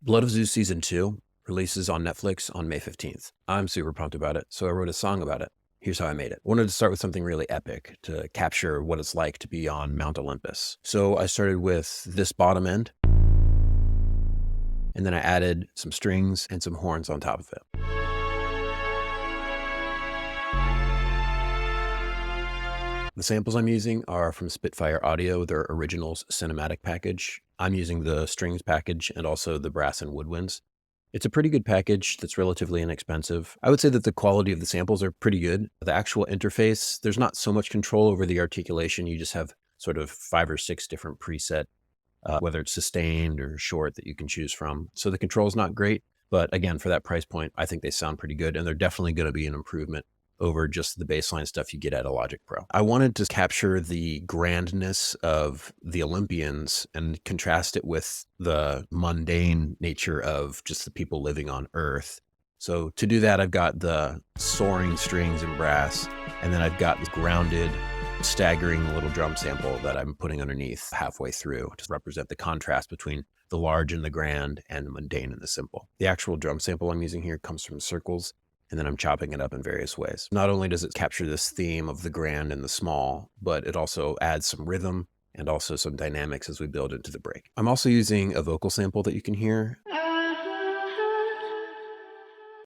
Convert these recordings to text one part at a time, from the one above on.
Blood of Zeus Season 2 releases on Netflix on May 15th. I'm super pumped about it, so I wrote a song about it. Here's how I made it. I wanted to start with something really epic to capture what it's like to be on Mount Olympus. So I started with this bottom end, and then I added some strings and some horns on top of it. The samples I'm using are from Spitfire Audio, their Originals Cinematic package. I'm using the strings package and also the brass and woodwinds. It's a pretty good package that's relatively inexpensive. I would say that the quality of the samples are pretty good. The actual interface, there's not so much control over the articulation. You just have sort of 5 or 6 different preset, whether it's sustained or short, that you can choose from. So the control's not great, but again, for that price point, I think they sound pretty good, and they're definitely going to be an improvement over just the baseline stuff you get at a Logic Pro. I wanted to capture the grandness of the Olympians and contrast it with the mundane nature of just the people living on Earth. So to do that, I've got the soaring strings and brass, and then I've got this grounded, staggering little drum sample that I'm putting underneath halfway through to represent the contrast between the large and the grand and the mundane and the simple. The actual drum sample I'm using here comes from Circles, and then I'm chopping it up in various ways. Not only does it capture this theme of the grand and the small, but it also adds some rhythm and also some dynamics as we build into the break. I'm also using a vocal sample that you can hear.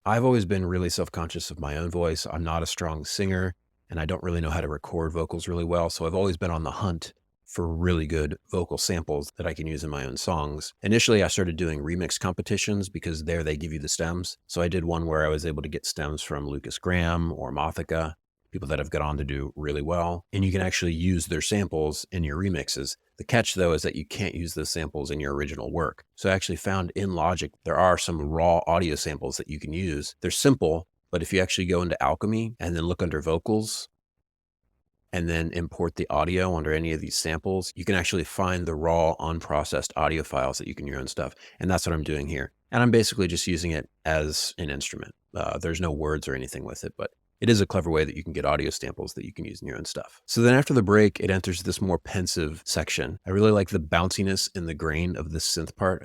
I've always been really self-conscious of my own voice. I'm not a strong singer, and I don't really know how to record vocals really well, so I've always been on the hunt for really good vocal samples that I can use in my own songs. Initially, I started doing remix competitions because there they give you the stems. So I did one where I was able to get stems from Lucas Graham or Mothica, people that have gone on to do really well. And you can actually use their samples in your remixes. The catch, though, is that you can't use those samples in your original work. So I actually found in Logic, there are some raw audio samples that you can use. They're simple, but if you actually go into Alchemy and then look under vocals, and then import the audio under any of these samples, you can actually find the raw, unprocessed audio files that you can use and stuff. And that's what I'm doing here. And I'm basically just using it as an instrument. There's no words or anything with it, but it is a clever way that you can get audio samples that you can use in your own stuff. So then after the break, it enters this more pensive section. I really like the bounciness and the grain of this synth part.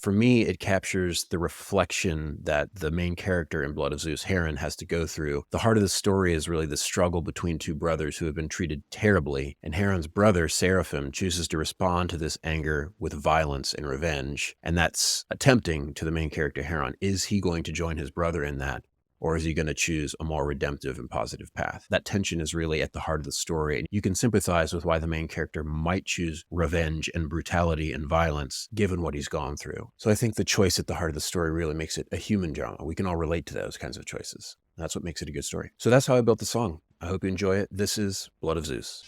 For me, it captures the reflection that the main character in Blood of Zeus, Heron, has to go through. The heart of the story is really the struggle between two brothers who have been treated terribly, and Heron's brother, Seraphim, chooses to respond to this anger with violence and revenge, and that's tempting to the main character, Heron. Is he going to join his brother in that? Or is he going to choose a more redemptive and positive path? That tension is really at the heart of the story, and you can sympathize with why the main character might choose revenge and brutality and violence, given what he's gone through. So I think the choice at the heart of the story really makes it a human drama. We can all relate to those kinds of choices. That's what makes it a good story. So that's how I built the song. I hope you enjoy it. This is Blood of Zeus.